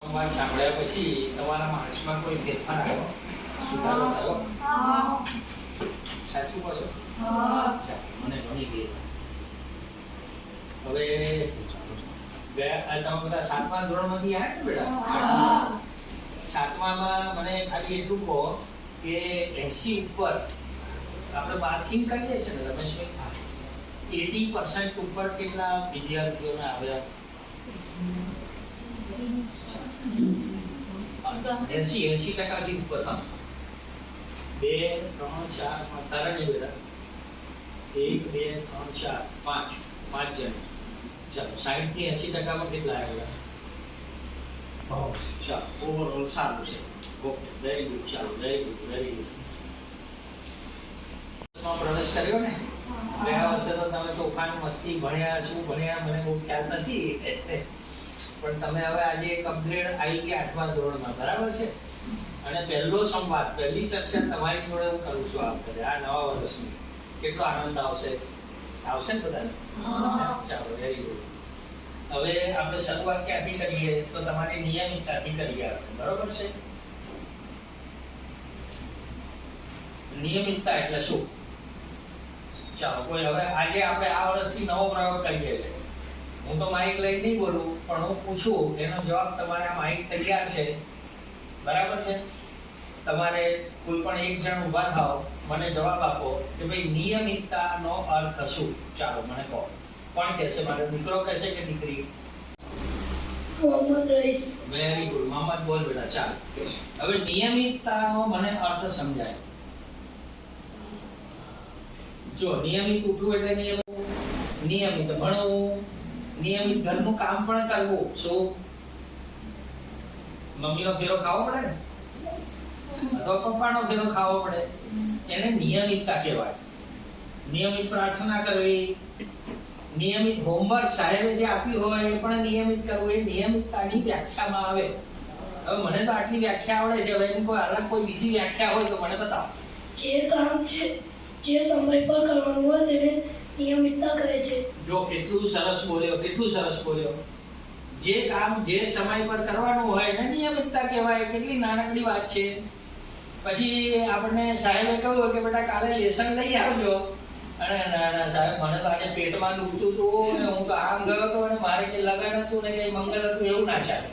સંવાદ સાંભળ્યા પછી તમારા માણસમાં કોઈ ફેરફાર આવ્યો? સુધારો થયો? સાચું કહો છો? અચ્છા, મને ગમી ગઈ. હવે તમે બધા 7મા ધોરણમાંથી આવ્યા ને બેટા? 7મામાં મને ખાલી એટલું કહો કે 80 ઉપર આપણે માર્કિંગ કરીએ છીએ ને રમેશભાઈ, 80% ઉપર કેટલા વિદ્યાર્થીઓને આવ્યા? 80% ઉપર. હા, 2 3 4 તારા નહીં બેટા, 1 2 3 4 5 જણ. ચાલો 60 થી 80% કેટલા આવ્યા? ચાલો, ઓવરઓલ સારું છે. Okay, very good. ચાલો, વેરી ગુડ, વેરી ગુડ. પ્રવેશ કર્યો ને ગયા વર્ષે તો તમે તોફાન મસ્તી ભણ્યા, શું ભણ્યા મને બહુ ખ્યાલ નથી, પણ તમે હવે આજે એક અપગ્રેડ આવી ગયા 8મા ધોરણમાં, બરાબર છે? અને પહેલો સંવાદ, પહેલી ચર્ચા તમારી જોડે હું કરું છું આ વખતે, આ નવા વર્ષની. કેટલો આનંદ આવશે ને બધાને? ચાલો, વેરી ગુડ. હવે આપણે શરૂઆત ક્યાંથી કરીએ? તો તમારી નિયમિતતાથી કરીએ આપણે, બરોબર છે? નિયમિતતા એટલે શું? ચાલો, કોઈ હવે આજે આપણે આ વર્ષથી નવો પ્રયોગ કરીએ છીએ. હું તો માઇક લઈને નહીં બોલું, પણ હું પૂછું એનો જવાબ તમારે આ માઇક તૈયાર છે, બરાબર છે? તમારે કોઈ પણ એક જણ ઊભા થાઓ, મને જવાબ આપો કે ભાઈ નિયમિતતાનો અર્થ શું? ચાલો મને કહો. કોણ કહેશે? મારો દીકરો કહેશે કે દીકરી? મોહમ્મદ રઈસ. Very good. મોહમ્મદ બોલ બેટા. ચાલો, હવે નિયમિતતાનો મને અર્થ સમજાય. જો નિયમિત ઉઠવું એટલે નિયમિત ભણવું, નિયમિત ઘરનું કામ પણ કરવું. શું? મમ્મીનો ફેરો ખાવો પડે ને, અથવા પપ્પાનો ફેરો ખાવો પડે, એને નિયમિતતા કહેવાય. નિયમિત પ્રાર્થના કરવી, નિયમિત હોમવર્ક સાહેબે જે આપ્યું હોય એ પણ નિયમિત કરવું, એ નિયમિતતાની વ્યાખ્યામાં આવે. હવે મને તો આટલી વ્યાખ્યા આવડે છે, હવે એની કોઈ અલગ કોઈ બીજી વ્યાખ્યા હોય તો મને બતાવો. જે કામ છે જે સમય પર કરવાનું હોય તેને નિયમિતતા કહે છે. જો કેટલું સરસ બોલ્યો, કેટલું સરસ બોલ્યો. જે કામ જે સમય પર કરવાનું હોય એને નિયમિતતા કહેવાય. કેટલી નાનકડી વાત છે. પછી આપણને સાહેબે કહ્યું કે બેટા કાલે લેસન લઈ આવજો, અને ના સાહેબ મને તો આજે પેટમાં દુખતું હતું ને હું તો આમ ગયો હતો અને મારે કે લગન હતું ને કઈ મંગળ હતું, એવું ના ચાલે.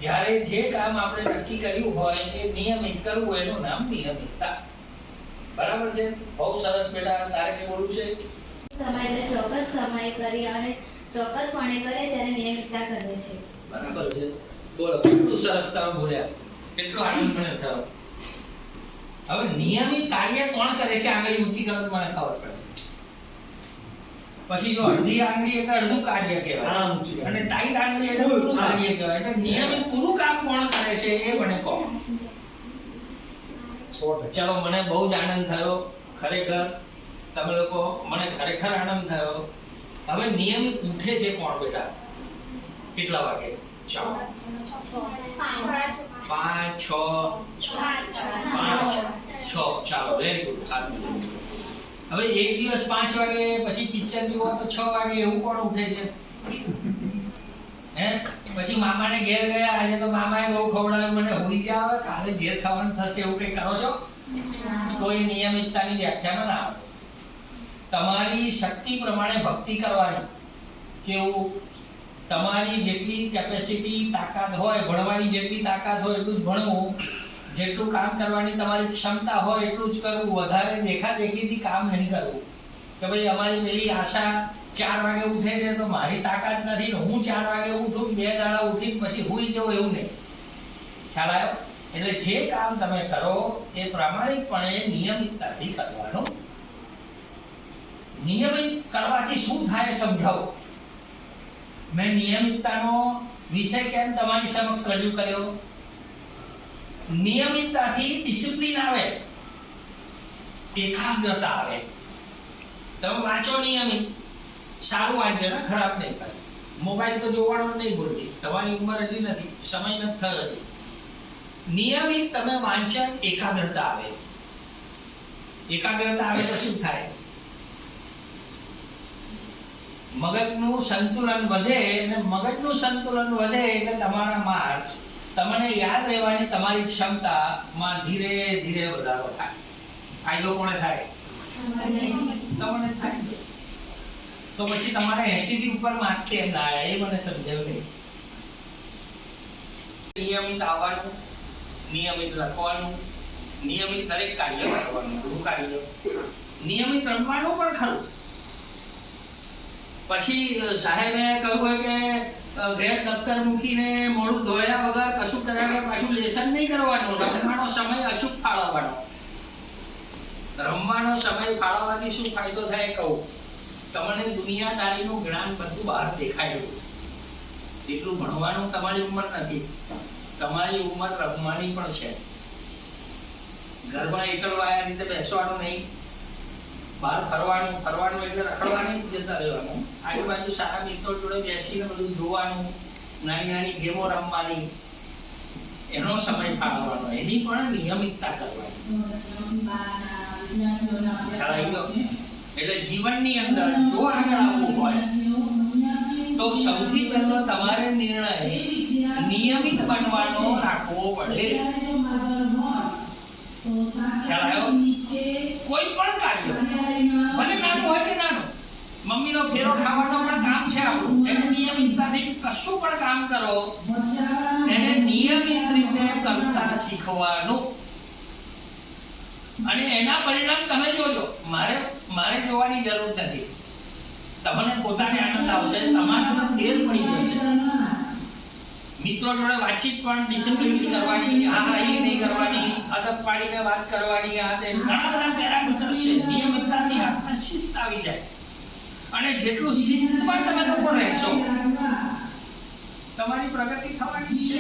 જ્યારે જે કામ આપણે નક્કી કર્યું હોય એ નિયમિત કરવું, એનું નામ નિયમિતતા. બરાબર છે? બહુ સરસ બેટા. તારે કે બોલવું છે? સમય એટલે ચોક્કસ સમય કરી અને ચોક્કસપણે કરે તેને નિયમિતતા કહે છે. બરાબર છે. બોલો, કેટલું સરસ તમે બોલ્યા, કેટલો આનંદ મને થયો. હવે નિયમિત કાર્ય કોણ કરે છે? આંગળી ઊંચી કરો તો મને ખબર પડે. પછી જો અડધી આંગળી એટલે અડધું કાર્ય કહેવાય, અને ટાઈટ આંગળી એટલે પૂરું કાર્ય કહેવાય. એટલે નિયમિત પૂરું કામ કોણ કરે છે એ મને કહો. ચલો, મને બહુ જ આનંદ થયો ખરેખર. તમે લોકો, મને ખરેખર આનંદ થયો. હવે નિયમિત ઉઠે છે કોણ બેટા? કેટલા વાગે? 5 6. ચાલો, વેરી ગુડ. હવે એક દિવસ 5 વાગે, પછી પિક્ચર જોવા તો 6 વાગે, એવું કોણ ઉઠે છે? હે? પછી મામાને ઘેર ગયા, આજે તો મામાએ બહુ ખવડાવ્યું, મને હોઈ જાવ, કાલે જે થવાનું થશે એવું કઈ કરો છો? તો એ નિયમિતતાની વ્યાખ્યામાં ના આવે. તમારી શક્તિ પ્રમાણે ભક્તિ કરવાની. કેવું? તમારી જેટલી કેપેસિટી, તાકાત હોય, ભણવાની જેટલી તાકાત હોય એટલું જ ભણવું, જેટલું કામ કરવાની તમારી ક્ષમતા હોય એટલું જ કરવું. વધારે દેખાદેખીથી કામ નહીં કરવું કે ભાઈ અમારી પેલી આશા 4 વાગે ઉઠે છે તો મારી તાકાત નથી, હું 4 વાગે ઉઠું, 2 દાડા ઉઠી પછી હુઈ જવું, એવું નહીં. ખ્યાલ આવ્યો? એટલે જે કામ તમે કરો એ પ્રામાણિકપણે નિયમિતતાથી કરવાનું. નિયમિત કરવાથી શું થાય સમજાવો. મેં નિયમિતતાનો વિષય કેમ તમારી સમક્ષ રજૂ કર્યો? નિયમિતતાથી ડિસિપ્લિન આવે, એકાગ્રતા આવે. તમે વાંચો નિયમિત, સારું વાંચજો ને, ખરાબ નહીં કરે. મોબાઈલ તો જોવાનો નહીં ભૂલતી, તમારી ઉંમર હજી નથી, સમય નથી થયો હજી. નિયમિત તમે વાંચન, એકાગ્રતા આવે. એકાગ્રતા આવે તો શું થાય? મગજનું સંતુલન વધે, અને મગજનું સંતુલન વધે એટલે તમારા માર્ક્સ, તમને યાદ રહેવાની તમારી ક્ષમતામાં ધીરે ધીરે વધારો થાય. ફાયદો કોને થાય? તમને થાય. તો પછી તમારે 80 થી ઉપર માર્ક કેમ ના આવ્યા એ મને સમજાવ નહીં. નિયમિત આવવાનું, નિયમિત લખવાનું, નિયમિત દરેક કાર્ય કરવાનું, ગૃહ કાર્ય, નિયમિત રમવાનું પણ ખરું. પછી સાહેબે કહ્યું હોય કે ઘેર દફતર મૂકીને મોઢું ધોયા વગર કશું કર્યા વગર પાછું લેસન નહીં કરવાનું, રમવાનો સમય અચૂક ફાળવવાનો. રમવાનો સમય ફાળવવાથી શું ફાયદો થાય કહું. તમને દુનિયાદારીનું જ્ઞાન બધું બહાર દેખાય. એટલું ભણવાનું તમારી ઉંમર નથી, તમારી ઉંમર રમવાની પણ છે. ઘરમાં એકલવાયા રીતે બેસવાનું નહીં, બહાર ફરવાનું, ફરવાનું એટલે રખડવાની જતા રહેવાનું, આજુબાજુ સારા મિત્રો જોડે બેસીને બધું જોવાનું, નાની નાની ગેમો રમવાની, એનો સમય ફાળવવાનો, એની પણ નિયમિતતા કરવાની. એટલે જીવનની અંદર જો આગળ આવવું હોય તો સૌથી પહેલો તમારે નિર્ણય નિયમિત બનવાનો રાખવો પડે. ખ્યાલ આવ્યો? કોઈ પણ કાર્ય ભલે નાનું હોય કે નાનું, મમ્મીનો ફેરો ખાવાનો પણ કામ છે આપણું, એને નિયમિતતાથી કશું પણ કામ કરો, એને નિયમિત રીતે કરતા શીખવાનું, અને એના પરિણામ તમે જોજો. મારે જોવાની જરૂર નથી, તમને પોતાને આનંદ આવશે, તમારામાં ફેર પડી જશે. મિત્રો જોડે વાતચીત પણ ડિસિપ્લિનથી કરવાની, હા એ નહીં કરવાની, અદબ પાડીને વાત કરવાની, આ તે ઘણા બધા પેરામીટર્સ છે. નિયમિતતાથી આત્મા શિસ્ત આવી જાય, અને જેટલું શિસ્તમાં તમે લોકો રહેશો તમારી પ્રગતિ થવાની છે.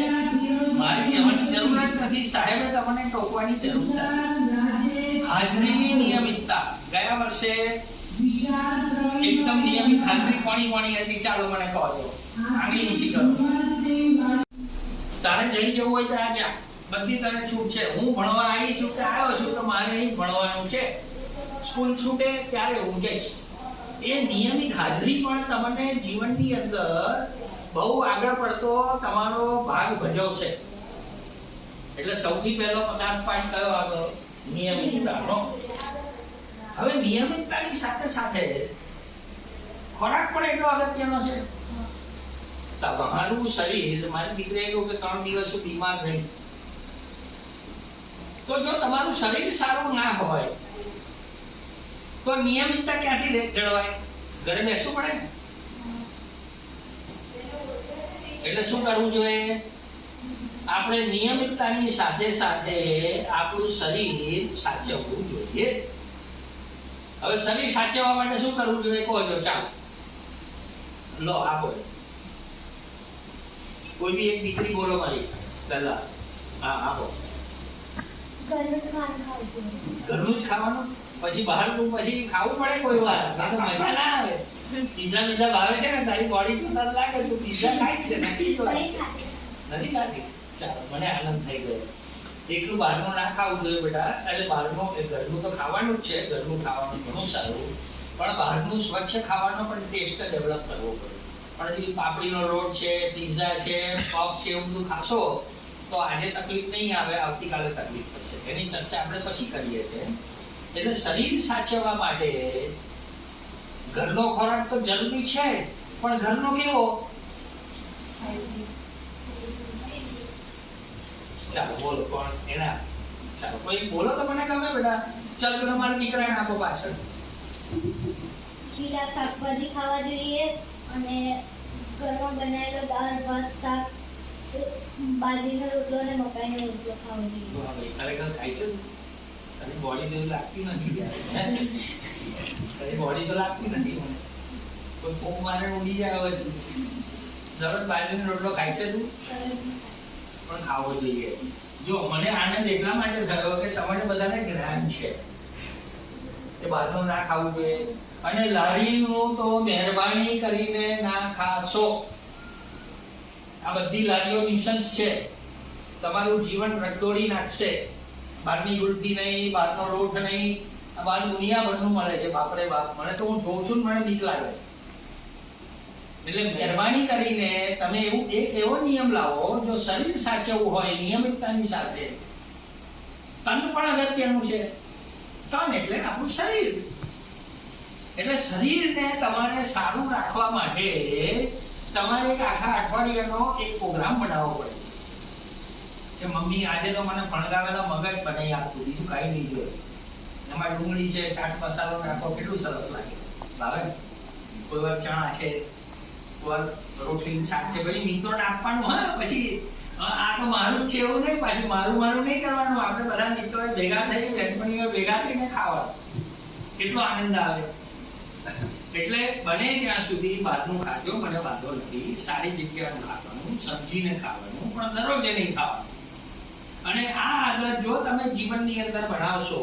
મારે કહેવાની જરૂર જ નથી, સાહેબે તમને ટોકવાની જરૂર નથી. હાજરીની નિયમિતતા. ગયા વર્ષે એકદમ નિયમિત હાજરી કોની હતી? ચાલો મને કહો છો, આંગળી ઊંચી કરો. તારે જઈ જવું હોય તો આ જા, બધી તને છૂટ છે. હું ભણવા આવી છું કે આવ્યો છું તો મારે અહીં ભણવાનું છે. સ્કૂલ છૂટે ત્યારે હું જઈશ. એ નિયમિત હાજરી પણ તમને જીવનની અંદર બહુ આગળ પડતો તમારો ભાગ ભજવશે. એટલે સૌથી પહેલો પદાર્થ પાઠ કયો આપણો? નિયમિતતાનો. હવે નિયમિતતાની સાથે સાથે ખોરાક પણ એટલો અગત્યનો છે. તમારું શરીર, મારી દીકરીએ કહ્યું કે 3 દિવસ સુધી બીમાર નહીં, તો જો તમારું શરીર સારું ના હોય તો નિયમિતતા ક્યાંથી જળવાય? ઘરે બેસવું પડે ને. એટલે શું કરવું જોઈએ? આપણે નિયમિતતાની સાથે સાથે આપણું શરીર સાચવવું જોઈએ. હવે શરીર સાચવવા માટે શું કરવું જોઈએ કહો છો? ચાલો લો આપો. કોઈ બી એક દીકરી બોલો મારી પહેલા. હા આપો. ઘરનું જ ખાવાનું, પછી બહારનું પછી ખાવું પડે કોઈ વાર, નહીં તો મજા ના આવે. પિઝા બીઝા ભાવે છે ને? તારી બોડી જોતા લાગે તું પિઝા ખાય છે ને? નથી ખાતી? ચાલો, મને આનંદ થઈ ગયો. એકલું બહારનું ના ખાવું જોઈએ બેટા. એટલે બહારનું, ઘરનું તો ખાવાનું જ છે, ઘરનું ખાવાનું ઘણું સારું, પણ બહારનું સ્વચ્છ ખાવાનો પણ ટેસ્ટ ડેવલપ કરવો પડે. પણ જે પાપડીનો લોટ છે, પિઝા છે, પફ છે, એવું બધું ખાશો તો આજે તકલીફ નહીં આવે, આવતીકાલે તકલીફ થશે. એની ચર્ચા આપણે પછી કરીએ છીએ. એટલે શરીર સાચવવા માટે ઘરનો ખોરાક તો જરૂરી છે, પણ ઘરનો કેવો? ચાલો બોલો કોણ એના? ચાલો કોઈ બોલો તો મને ગમે બેટા. ચાલો પેલો મારા દીકરાને આપો પાછળ. લીલા શાકભાજી ખાવા જોઈએ, અને ઘરમાં બનાવેલો દાળ ભાત શાક, બાજરીનો રોટલો અને મકાઈનો રોટલો ખાવો જોઈએ. ખરેખર ખાઈ છે? તારી બોડી તો લાગતી નથી. તારી બોડી તો લાગતી નથી મને. કોઈ પોક મારે ઉડી જાય હવે છે. દરરોજ બાજરીનો રોટલો ખાય છે તું? પણ ખાવો જોઈએ. જો મને આનંદ એટલા માટે થયો કે તમારે બધાને જ્ઞાન છે કે બહારનું ના ખાવું જોઈએ. અને લારીનું તો મહેરબાની કરીને ના ખાશો. આ બધી લારીઓ ન્યુસન્સ છે, તમારું જીવન રગદોડી નાખશે. બહારની ગુલટી નહીં, બહારનો લોટ નહીં, આ બહાર દુનિયાભરનું મળે છે. બાપરે બાપ, મને તો હું જોઉં છું ને મને બીક લાગે છે. એટલે મહેરબાની કરીને તમે એક એવો નિયમ લાવો, જો શરીર સાચવવું હોય નિયમિતતાની સાથે, તન પણ અગત્યનું છે. તન એટલે આપણું શરીર. એટલે શરીરને તમારે સારું રાખવા માટે તમારે એક આખા અઠવાડિયાનો એક પ્રોગ્રામ બનાવવો પડે કે મમ્મી આજે તો મને ફણગાવેલા મગજ બનાવી આપતું, બીજું કાંઈ નહીં જોઈએ. એમાં ડુંગળી છે, ચાટ મસાલો નાખો, કેટલું સરસ લાગે, ભાવે. કોઈ વાર ચણા છે, કોઈ વાર રોટલી શાક છે, પછી મિત્રોને આપવાનું. હા, પછી આ તો મારું જ છે એવું નહીં, પાછું મારું નહીં કરવાનું. આપણે બધા મિત્રોએ ભેગા થઈ, બેનપણીઓ ભેગા થઈને ખાવાનું, કેટલો આનંદ આવે. એટલે બને ત્યાં સુધી બહારનું ખાજો, મને વાંધો નથી. સારી જગ્યાનું ખાવાનું, સમજીને ખાવાનું, પણ દરરોજે નહીં ખાવાનું. અને આ આગળ જો તમે જીવનની અંદર બનાવશો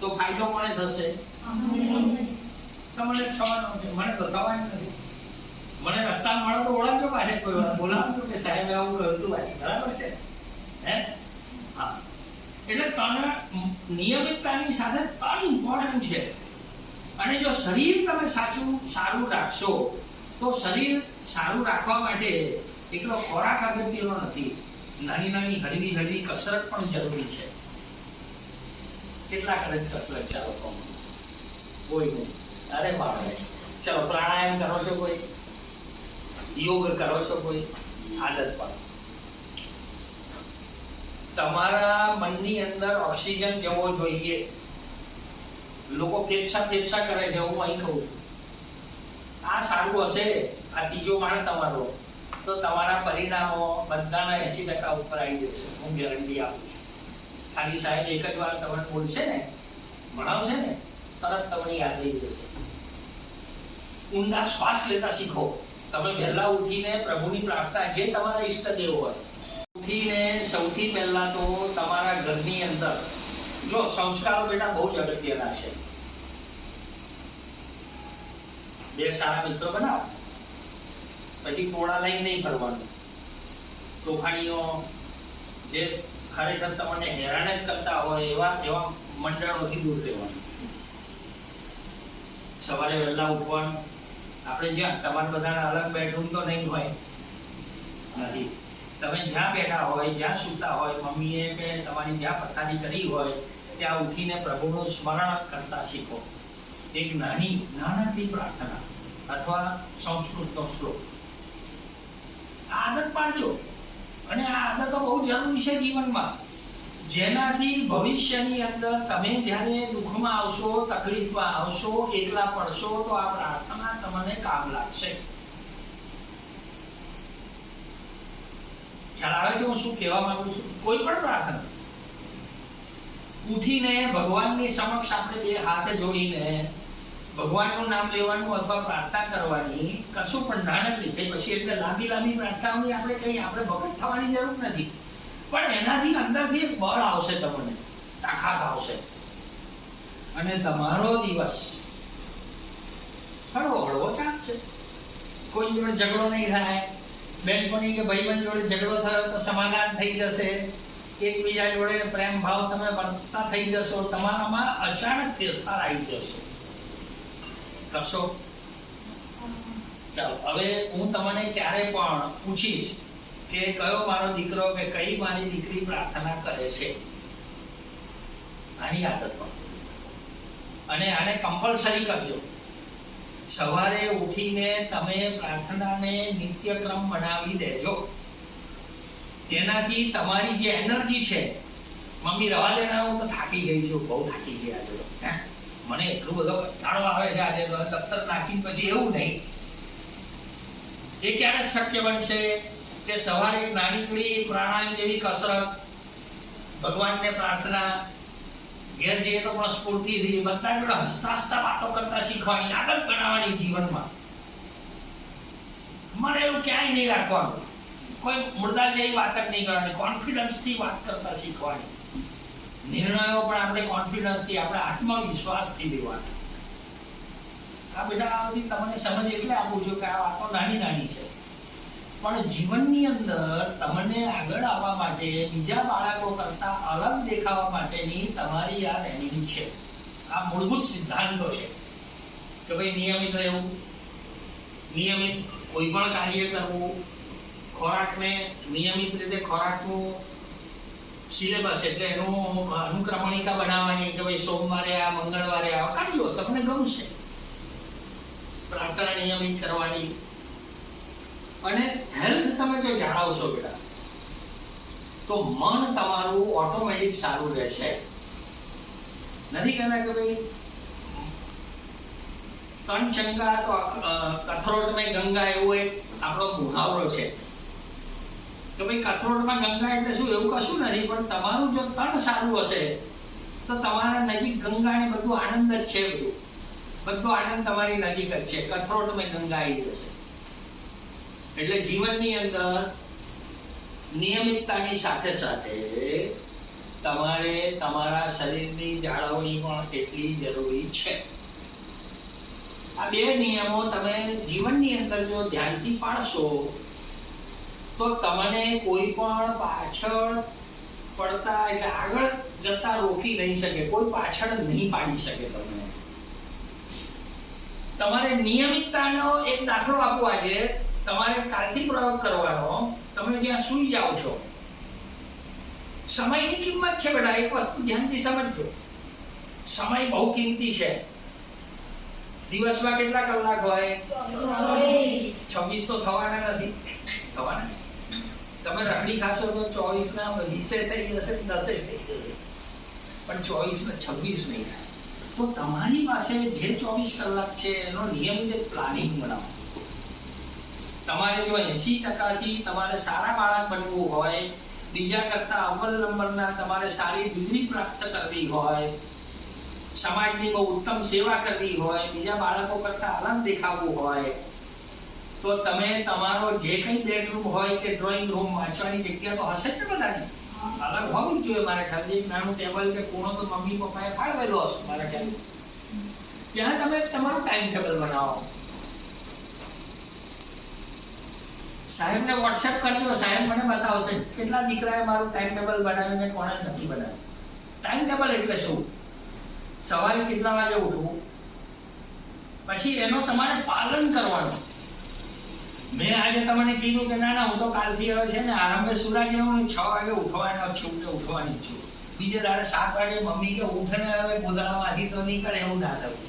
તો ફાયદો કોને થશે? તમને થવાનો છે, મને તો થવાનું નથી. મને રસ્તા મળે તો ઓળખજો, પાસે કોઈ વાર બોલાવજો કે સાહેબ આવું કહ્યું હતું, બરાબર છે? હે, હા. એટલે તને નિયમિતતાની સાથે તન ઇમ્પોર્ટન્ટ છે. અને જો શરીર તમે સારું રાખશો તો શરીર સારું રાખવા માટે એકલો ખોરાક અગત્યનો નથી, નાની નાની હળવી કસરત પણ જરૂરી છે. કેટલા કરે છે કસરત? ચાલો કહો. કોઈ નહીં. અરે બાપરે, ચલો પ્રાણાયામ કરો છો કોઈ? યોગ કરો છો કોઈ? આદત પાડો. તમારા મનની અંદર ઓક્સિજન જવો જોઈએ. લોકો ફેફસા કરે છે, હું અહીં કહું છું. આ સારું હશે, આ ત્રીજો માળ તમારો, તો તમારા પરિણામો બધાના 80% ઉપર આવી જશે, હું ગેરંટી આપું છું. ખાલી સાહેબ એક જ વાર તમને બોલશે ને, ભણાવશે ને, તરત તમને યાદ રહી જશે. ઊંડા શ્વાસ લેતા શીખો. તમે વહેલા ઉઠીને પ્રભુની પ્રાર્થના, જે તમારા ઈષ્ટદેવ હોય, ઉઠીને સૌથી પહેલા તો તમારા ઘરની અંદર જો સંસ્કારો બેટા બહુ જ અગત્યના છે. બે સારા મિત્રો બનાવો, પછી ટોળા લઈને નહીં ફરવાનું. તોફાણીઓ જે ખરેખર તમને હેરાન જ કરતા હોય એવા મંડળોથી દૂર રહેવાનું. સવારે વહેલા ઉઠવાનું. આપણે જ્યાં તમારા બધાના અલગ બેડરૂમ તો નહીં હોય, નથી. તમે જ્યાં બેઠા હોય, જ્યાં સૂતા હોય, મમ્મીએ કે તમારી જ્યાં પથારી કરી હોય ત્યાં ઉઠીને પ્રભુનું સ્મરણ કરતા શીખો. એક નાનકડી પ્રાર્થના અથવા સંસ્કૃતનો શ્લોક. આદત પાડજો. અને આ આદતો બહુ જરૂરી છે જીવનમાં, જેનાથી ભવિષ્યની અંદર તમે જ્યારે દુઃખમાં આવશો, તકલીફમાં આવશો, એકલા પડશો, તો આ પ્રાર્થના તમને કામ લાગશે. ખ્યાલ આવે છે હું શું કહેવા માંગુ છું? કોઈ પણ પ્રાર્થના ઉઠીને ભગવાનની સમક્ષ આપણે બે હાથ જોડીને ભગવાનનું નામ લેવાનું અથવા પ્રાર્થના કરવાની. કશું પણ નાનકડી, કઈ પછી એટલે લાંબી પ્રાર્થનાઓની આપણે ભગત થવાની જરૂર નથી, પણ એનાથી અંદરથી એક બળ આવશે, તમને તાકાત આવશે, અને તમારો દિવસ હળવો ચાલશે. કોઈ જોડે ઝઘડો નહીં થાય. બેનપણી કે ભાઈબંધ જોડે ઝઘડો થયો તો સમાધાન થઈ જશે. એકબીજા જોડે પ્રેમ ભાવ તમે વર્તતા થઈ જશો. તમારામાં અચાનક ફેરફાર આવી જશે. કરશો? ચાલો, હવે હું તમને ક્યારે પણ પૂછીશ કે કયો મારો દીકરો કે કઈ મારી દીકરી પ્રાર્થના કરે છે, આની આદત પણ. અને આને કમ્પલસરી કરજો. સવારે ઉઠીને તમે પ્રાર્થનાને નિત્યક્રમ બનાવી દેજો. તેનાથી તમારી જે એનર્જી છે, મમ્મી રવા દેના, હું તો થાકી ગઈ છું, બહુ થાકી ગયા છો, મને એટલું બધો કંટાળો આવે છે આજે, તો દફતર નાખીને પછી એવું નહીં. એ ક્યારે શક્ય બનશે કે સવારે એક નાનીકડી પ્રાણાયામ જેવી કસરત, ભગવાનને પ્રાર્થના, ઘેર જઈએ તો પણ સ્ફૂર્તિથી બધા જોડે હસતા વાતો કરતા શીખવાની, આદત બનાવવાની જીવનમાં. મરેલું ક્યાંય નહીં રાખવાનું, કોઈ મુર્દા જેવી વાત જ નહીં કરવાની, કોન્ફિડન્સથી વાત કરતા શીખવાની. નિર્ણયો પણ આપણે કોન્ફિડન્સથી, આપણે આત્મવિશ્વાસથી લેવાના. આ બેટા બધી તમને સમજ એટલે આપું છું કે આ વાતો નાની છે, પણ જીવનની અંદર તમને આગળ આવવા માટે, બીજા બાળકો કરતા અલગ દેખાવા માટેની તમારી આ રેમેડી છે. આ મૂળભૂત સિદ્ધાંતો છે કે ભાઈ નિયમિત રહેવું, નિયમિત કોઈ પણ કાર્ય કરવું, ખોરાકને નિયમિત રીતે ખોરાકનું સિલેબસ એટલે એનું અનુક્રમણિકા બનાવવાની કે ભાઈ સોમવારે આ, મંગળવારે આ કરજો, તમને ગમશે. પ્રાર્થના નિયમિત કરવાની. અને હેલ્થ તમે જો જાળવશો બેટા તો મન તમારું ઓટોમેટિક સારું રહેશે. નથી કહેતા કે ભાઈ તન ચંગા તો કથરોટ મેં ગંગા, એવો એક આપણો મુહાવરો છે કે ભાઈ કથરોટમાં ગંગા એટલે શું, એવું કશું નથી. પણ તમારું જો તન સારું હશે તો તમારા નજીક ગંગા ને બધું આનંદ જ છે. બધો આનંદ તમારી નજીક જ છે. કથરોટ મેં ગંગા આવી જશે. એટલે જીવનની અંદર નિયમિતતાની સાથે સાથે તમારે તમારા શરીરની જાળવણી પણ એટલી જરૂરી છે. આ બે નિયમો તમે જીવનની અંદર જો ધ્યાનથી પાળશો તો તમને કોઈ પણ પાછળ પડતા એટલે આગળ જતા રોકી નહીં શકે. કોઈ પાછળ નહીં પાડી શકે તમને. તમારે નિયમિતતાનો એક દાખલો આપવો. આજે તમારે કાલથી પ્રયોગ કરવાનો. તમે જ્યાં સૂઈ જાઓ છો, સમયની કિંમત છે બેટા. એક વસ્તુ ધ્યાનથી સમજજો, સમય બહુ કિંમતી છે. દિવસમાં કેટલા કલાક હોય? 26 તો થવાના નથી. થવાના તમે રખડી ખાશો તો 24 ના 20 થઈ જશે, 10 થઈ જશે, પણ 24 ને 26 નહીં થાય. તો તમારી પાસે જે 24 કલાક છે એનો નિયમિત એક પ્લાનિંગ બનાવો. તમારે જો 80% થી તમારે સારા બાળક બનવું હોય, બીજા કરતા અવ્વલ નંબરના તમારે સારી ડિગ્રી પ્રાપ્ત કરવી હોય, સમાજની બહુ ઉત્તમ સેવા કરવી હોય, બીજા બાળકો કરતા અલગ દેખાવું હોય, તો તમે તમારો જે કંઈ બેડરૂમ હોય કે ડ્રોઈંગ રૂમ, વાંચવાની જગ્યા તો હશે જ ને બધાની. અલગ હોવી જ જોઈએ. મારે ખ્યાલથી એક નાનું ટેબલ કે ખૂણો તો મમ્મી પપ્પાએ ફાળવેલો હશે મારા ખ્યાલ. ત્યાં તમે તમારું ટાઈમ ટેબલ બનાવો. સાહેબને વોટ્સએપ કરજો, સાહેબ મને બતાવશે કેટલા દીકરાએ મારું ટાઈમ ટેબલ બનાવ્યું ને કોણે નથી બનાવ્યું. ટાઈમ ટેબલ એટલે શું? સવારે કેટલા વાગે ઉઠવું, પછી એનો તમારે પાલન કરવાનું. મેં આજે તમને કીધું કે ના હું તો કાલથી હવે છે ને આરામે સુરા જેવું 6 વાગે ઉઠવાનો છું કે ઉઠવાની છું. બીજે દાડે 7 વાગે મમ્મી કે ઉઠે ને હવે ગોદડામાંથી તો નીકળે એવું ના થવું.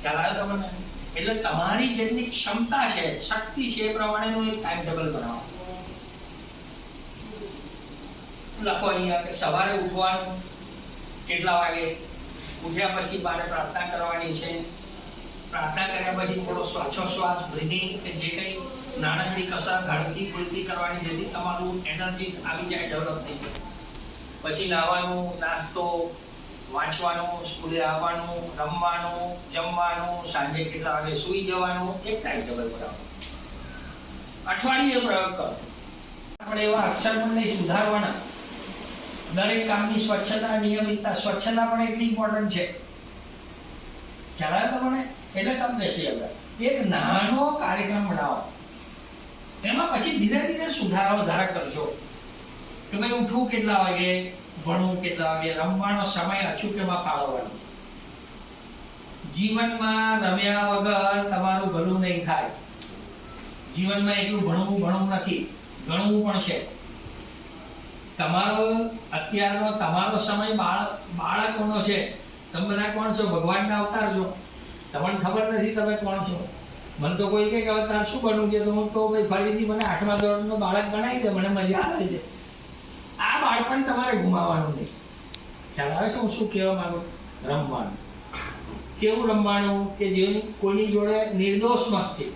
ખ્યાલ આવ્યો તમને? એટલે તમારી જેટલી ક્ષમતા છે, શક્તિ છે, એ પ્રમાણેનું એક ટાઈમ ટેબલ બનાવો. લખો અહીંયા કે સવારે ઉઠવાનું કેટલા વાગે, ઉઠ્યા પછી મારે પ્રાર્થના કરવાની છે, પ્રાર્થના કર્યા પછી થોડો શ્વાસોશ્વાસ, બ્રીથિંગ કે જે કંઈ નાનકડી કસરત હળવી ફૂલકી કરવાની, જેથી તમારું એનર્જી આવી જાય, ડેવલપ થઈ જાય. પછી નાહવાનું, નાસ્તો, વાંચવાનું, સ્કૂલે આવવાનું, રમવાનું, જમવાનું, સાંજે કેટલા વાગે સૂઈ જવાનું, એક ટાઈમ ટેબલ બનાવો. અઠવાડિયે પ્રયોગ કરો. આપણે એવા અક્ષર પણ નહીં સુધારવાના. દરેક કામની સ્વચ્છતા, નિયમિતતા. સ્વચ્છતા પણ એટલી ઇમ્પોર્ટન્ટ છે. ખ્યાલ આવ્યો તમને? એટલે તમે બેસી હવે એક નાનો કાર્યક્રમ બનાવો. એમાં પછી ધીરે ધીરે સુધારા વધારા કરજો કે ભાઈ ઉઠવું કેટલા વાગે, ભણવું કેટલા વાગે, રમવાનો સમય અચૂક એમાં ફાળવવાનો. જીવનમાં રમ્યા વગર તમારું ભલું નહીં થાય. જીવનમાં એટલું ભણવું નથી, ગણવું પણ છે. તમારો અત્યારનો તમારો સમય બાળકોનો છે. તમે બધા કોણ છો? ભગવાનના અવતાર છો. તમને ખબર નથી તમે કોણ છો. મને તો કોઈ કે અવતાર શું બનવું છે, તો હું તો ભાઈ ફરીથી મને 8મા ધોરણનો બાળક બનાવી દે, મને મજા આવે છે. આ બાળપણ તમારે ગુમાવવાનું નહીં. ખ્યાલ આવે છે હું શું કહેવા માંગુ? રમવાનું. કેવું રમવાનું કે જેની કોઈની જોડે નિર્દોષ મસ્તી.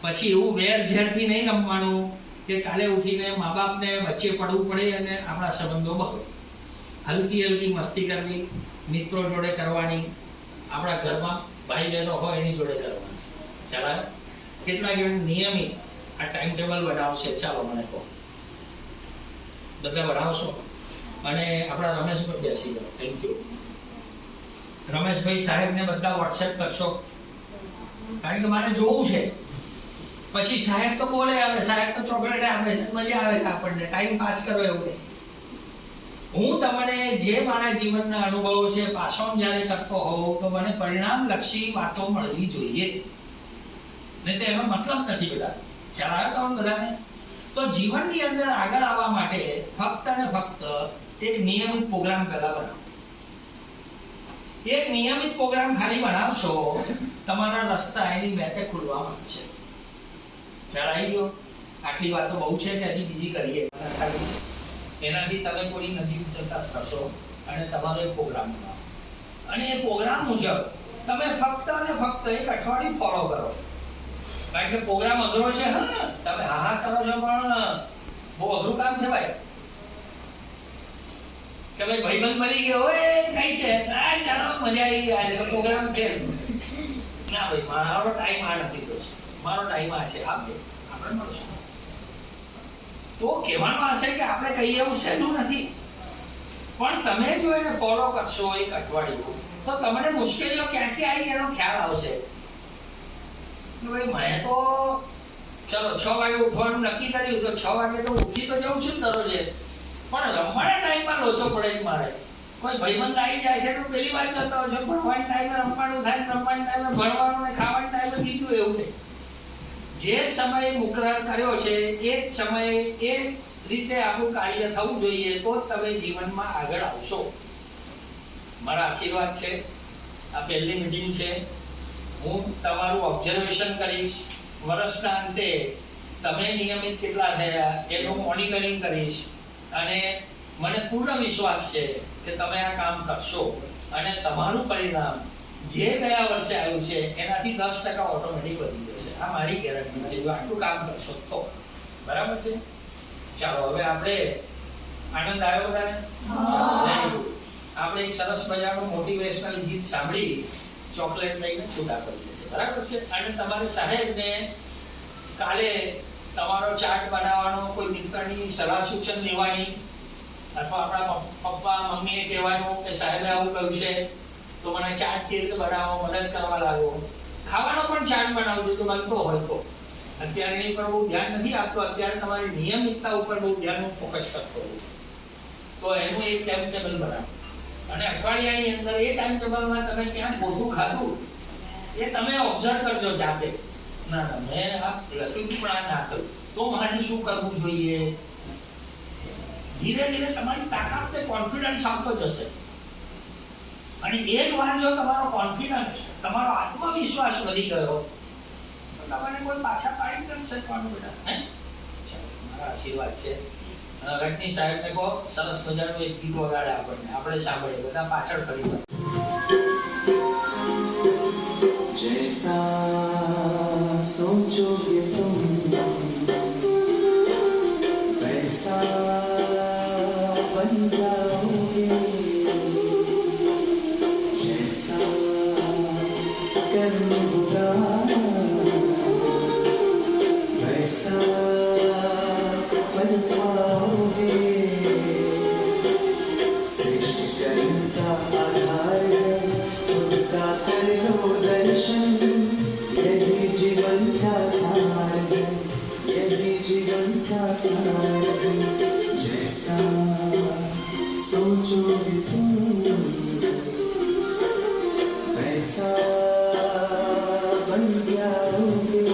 પછી એવું વેર ઝેરથી નહીં રમવાનું કે કાલે ઉઠીને મા બાપને વચ્ચે પડવું પડે અને આપણા સંબંધો બગડે. હલકી હલકી મસ્તી કરવી, મિત્રો જોડે કરવાની, આપણા ઘરમાં ભાઈ બહેનો હોય એની જોડે કરવાની. ખ્યાલ આવે? કેટલા જણ નિયમિત આ ટાઈમ ટેબલ બનાવશે? ચાલો મને કહો. બધા બનાવશો? અને આપણા રમેશભાઈ બેસી જાઓ. Thank you. રમેશભાઈ સાહેબને બધા વોટ્સએપ કરશો, કારણ કે મારે જોવું છે. પછી સાહેબ તો બોલે આવે, સાહેબ તો ચોકલેટ આપે છે, મજા આવે છે આપણને, ટાઈમ પાસ કરો એવું નહીં. હું તમને જે મારા જીવનના અનુભવો છે પાસ ઓન જ્યારે કરતો હોઉં તો મને પરિણામલક્ષી વાતો મળવી જોઈએ. નહીં તો એનો મતલબ નથી બધા. ખ્યાલ આવ્યો તમને બધાને? તો જીવનની અંદર આગળ આવવા માટે ફક્ત ને ફક્ત એક નિયમિત પ્રોગ્રામ પહેલા બનાવો. એક નિયમિત પ્રોગ્રામ ખાલી બનાવશો, તમારા રસ્તા એની મેતે ખુલવા માંડશે. ખ્યાલ આવી ગયો? આટલી વાતો બહુ છે કે હજી બીજી કરીએ. એનાથી તમે કોઈ નજીક જતા થશો અને તમારો એક પ્રોગ્રામ બનાવો અને એ પ્રોગ્રામ મુજબ તમે ફક્ત અને ફક્ત એક અઠવાડિયું ફોલો કરો. કારણ કે પ્રોગ્રામ અઘરો છે. હા, તમે હા કરો છો પણ બહુ અઘરું કામ છે ભાઈ. કે ભાઈ ભાઈબંધ મળી ગયો હોય કઈ છે, આ ચાલો મજા આવી ગઈ, આ પ્રોગ્રામ છે. ના ભાઈ, મારો ટાઈમ આ નથી, દોસ્ત મારો ટાઈમ આ છે, આપજો, આપણે મળશું. તો કહેવાનો આ છે કે આપણે કહીએ એવું સહેલું નથી, પણ તમે જો એને ફોલો કરશો એક અઠવાડિયું, તો તમને મુશ્કેલીઓ ક્યાંથી આવી એનો ખ્યાલ આવશે. ભાઈ મેં તો ચલો 6 વાગે ઉઠવાનું નક્કી કર્યું, તો 6 વાગે તો ઉઠી તો જવું છું દરરોજે, પણ રમવાના ટાઈમમાં લોચો પડે જ મારે. કોઈ ભાઈબંધ આવી જાય છે તો પેલી વાત કરતો હોય છે, ભણવાના ટાઈમે રમવાનું થાય, રમવાના ટાઈમે ભણવાનું, ને ખાવાના ટાઈમે બીજું. એવું નહીં. જે સમય મુકરર કર્યો છે એ જ સમયે એ રીતે આપણું કાર્ય થવું જોઈએ, તો તમે જીવનમાં આગળ આવશો. મારા આશીર્વાદ છે. આ પહેલી મીટિંગ છે. હું તમારું ઓબ્ઝર્વેશન કરીશ. વર્ષના અંતે તમે નિયમિત કેટલા થયા એનું મોનિટરિંગ કરીશ, અને મને પૂર્ણ વિશ્વાસ છે કે તમે આ કામ કરશો અને તમારું પરિણામ જે ગયા વર્ષે આવ્યું છે એનાથી 10% ઓટોમેટિક વધી જશે. આ મારી ગેરંટી છે. જો આટલું કામ કરશો તો બરાબર છે. ચાલો હવે આપણે આનંદ આવ્યો બધાને? આપણે એક સરસ મજાનું મોટિવેશનલ ગીત સાંભળી ચોકલેટ લઈને છૂટા કરીએ છીએ. બરાબર છે. અને તમારે સાહેબને કાલે તમારો ચાર્ટ બનાવવાનો, કોઈ મિત્રની સલાહ સૂચન લેવાની, અથવા આપણા પપ્પા મમ્મીએ કહેવાનું કે સાહેબે આવું કહ્યું છે તો મને ચાર્ટ કેવી રીતે બનાવો, મદદ કરવા લાગો. ખાવાનો પણ ચાર્ટ બનાવજો જો બનતો હોય તો. અત્યારે એની પર બહુ ધ્યાન નથી આપતો, અત્યારે તમારી નિયમિતતા ઉપર બહુ ધ્યાન ફોકસ કરતો હોય તો એનું એક ટાઈમ ટેબલ બનાવો. અને અઠવાડિયાની અંદર એ ટાઈમ ટેબલમાં તમે ક્યાં ખોટું ખાધું એ તમે ઓબ્ઝર્વ કરજો જાતે. ના ના, મેં આ લખ્યું પણ આ ના કર્યું, તો મારે શું કરવું જોઈએ. ધીરે ધીરે તમારી તાકાત ને કોન્ફિડન્સ આવતો જશે. અને એક વાર જો તમારો કોન્ફિડન્સ, તમારો આત્મવિશ્વાસ વધી ગયો તો તમને કોઈ પાછા પાડી નથી શકવાનું બેટા. હે, મારા આશીર્વાદ છે. રટની સાહેબને કહો સરસ મજાનું એક ગીત વગાડે આપણને, આપણે સાંભળીએ બધા પાછળ ફરી વાર. जैसा सोचोगे तुम वैसा बन जाओगे, जैसा कर्म होगा वैसा फल पाओगे. श्रेष्ठ कर्म का आधार है खुद का कर लो दर्शन, यही जीवन का सार है, यही जीवन का सार है. जैसा सोचोगे तुम वैसा बन जाओगे,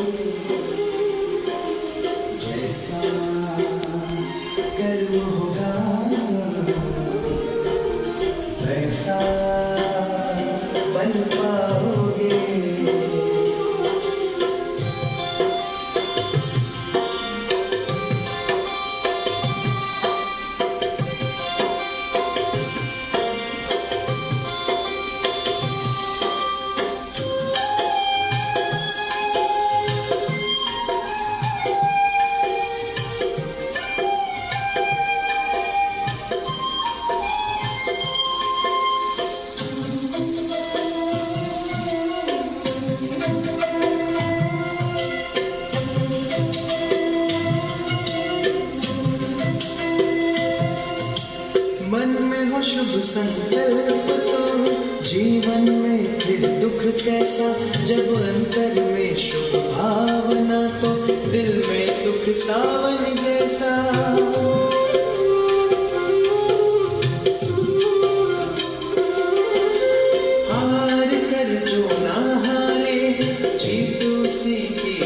जैसा कर्म होगा वैसा बन पाओगे. मन में हो शुभ संकल्प तो जीवन में फिर दुख कैसा, जब अंतर में शुभ भावना तो दिल में सुख सावन जैसा. हार कर जो ना हारे जीत उसी की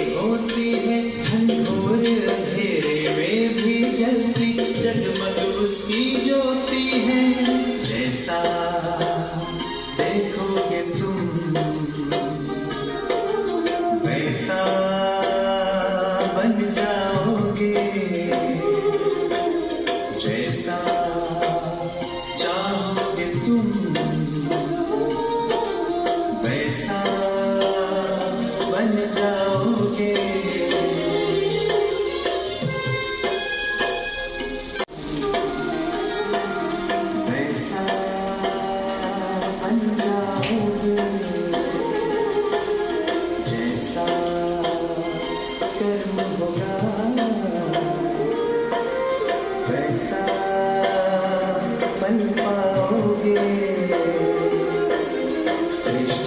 जगमग उसकी ज्योति है। जैसा देखोगे तुम वैसा बन जाओगे, जैसा चाहोगे तुम वैसा बन जाओगे। वैसा बन जाओगे, जैसा कर्म होगा वैसा बन पाओगे। श्रेष्ठ